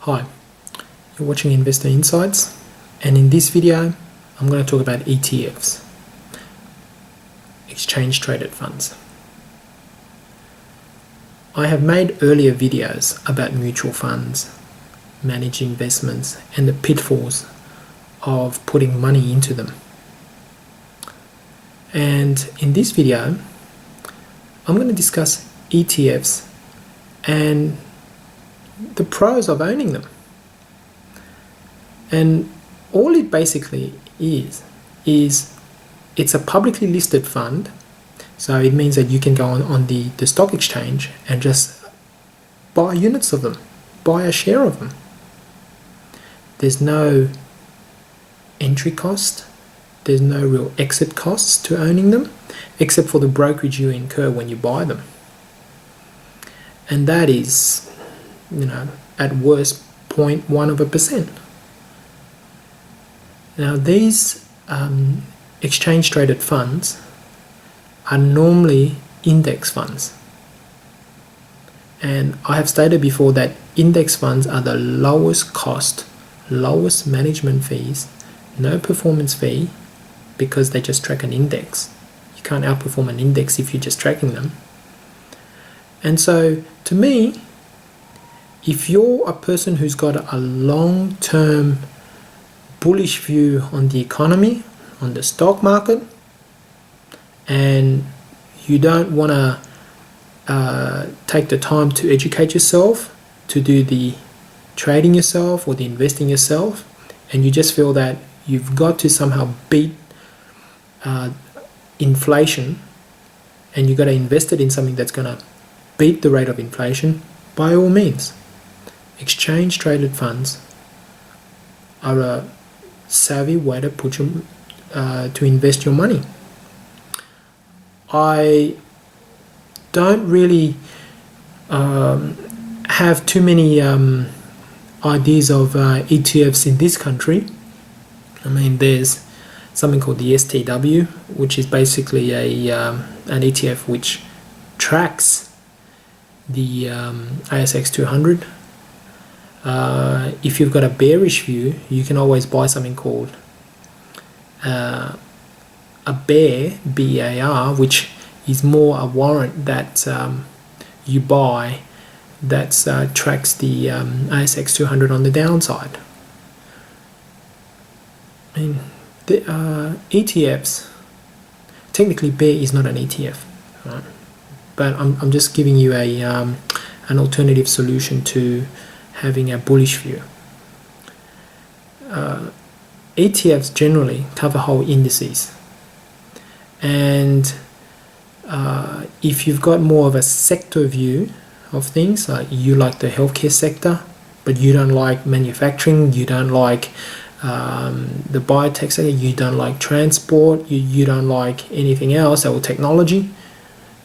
Hi, you're watching Investor Insights, and in this video I'm going to talk about ETFs, exchange traded funds. I have made earlier videos about mutual funds, managed investments, and the pitfalls of putting money into them. And in this video I'm going to discuss ETFs and the pros of owning them. And all it basically is it's a publicly listed fund, so it means that you can go on the stock exchange and just buy units of them, buy a share of them. There's no entry cost, there's no real exit costs to owning them, except for the brokerage you incur when you buy them. And that is, at worst 0.1%. Now these exchange traded funds are normally index funds, and I have stated before that index funds are the lowest cost, lowest management fees, no performance fee, because they just track an index. You can't outperform an index if you're just tracking them. And so to me, if you're a person who's got a long-term bullish view on the economy, on the stock market, and you don't want to take the time to educate yourself, to do the trading yourself or the investing yourself, and you just feel that you've got to somehow beat inflation, and you've got to invest it in something that's going to beat the rate of inflation, by all means, exchange traded funds are a savvy way to to invest your money. I don't really have too many ideas of ETFs in this country. I mean, there's something called the STW, which is basically an ETF which tracks the ASX 200. If you've got a bearish view, you can always buy something called a bear, BAR, which is more a warrant that you buy that tracks the ASX 200 on the downside. I mean, the ETFs, technically bear is not an ETF, right? But I'm just giving you an alternative solution to having a bullish view. ETFs generally cover whole indices, and if you've got more of a sector view of things, like you like the healthcare sector, but you don't like manufacturing, you don't like the biotech sector, you don't like transport, you don't like anything else or technology,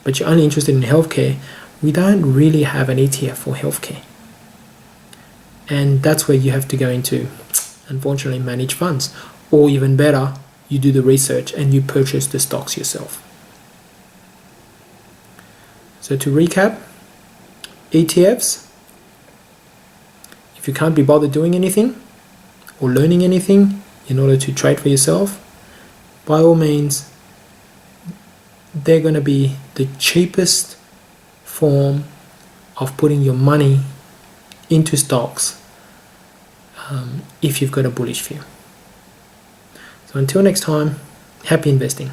but you're only interested in healthcare, we don't really have an ETF for healthcare. And that's where you have to go into, unfortunately, managed funds. Or even better, you do the research and you purchase the stocks yourself. So to recap, ETFs, if you can't be bothered doing anything or learning anything in order to trade for yourself, by all means, they're going to be the cheapest form of putting your money into stocks if you've got a bullish view. So until next time, happy investing.